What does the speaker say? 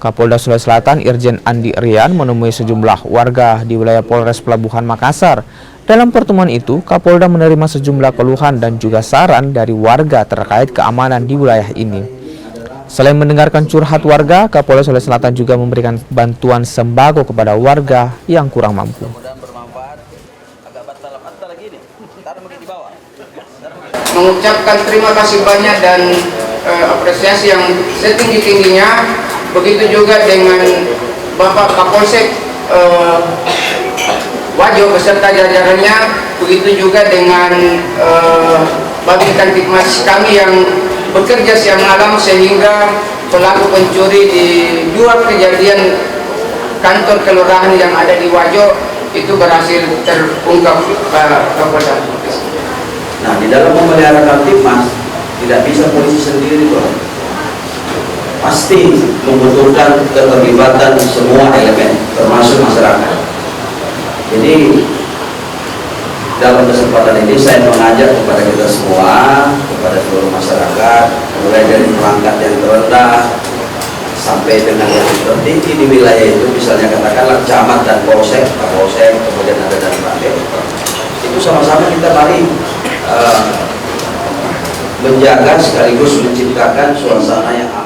Kapolda Sulawesi Selatan Irjen Andi Rian menemui sejumlah warga di wilayah Polres Pelabuhan Makassar. Dalam pertemuan itu, Kapolda menerima sejumlah keluhan dan juga saran dari warga terkait keamanan di wilayah ini. Selain mendengarkan curhat warga, Kapolda Sulawesi Selatan juga memberikan bantuan sembako kepada warga yang kurang mampu. Mengucapkan terima kasih banyak dan apresiasi yang setinggi-tingginya. Begitu juga dengan Bapak Kapolsek Wajo beserta jajarannya, begitu juga dengan Babin Kamtipmas kami yang bekerja siang malam sehingga pelaku pencuri di 2 kejadian kantor kelurahan yang ada di Wajo itu berhasil terungkap kepada. Nah, di dalam memelihara Kamtipmas tidak bisa polisi sendiri, Bro. Pasti membutuhkan keterlibatan semua elemen, termasuk masyarakat. Jadi dalam kesempatan ini saya mengajak kepada kita semua, kepada seluruh masyarakat, mulai dari perangkat yang terendah sampai dengan yang tertinggi di wilayah itu, misalnya katakanlah camat dan polsek, kapolsek, kemudian ada dan rakyat. Itu sama-sama kita mari menjaga sekaligus menciptakan suasana yang aman.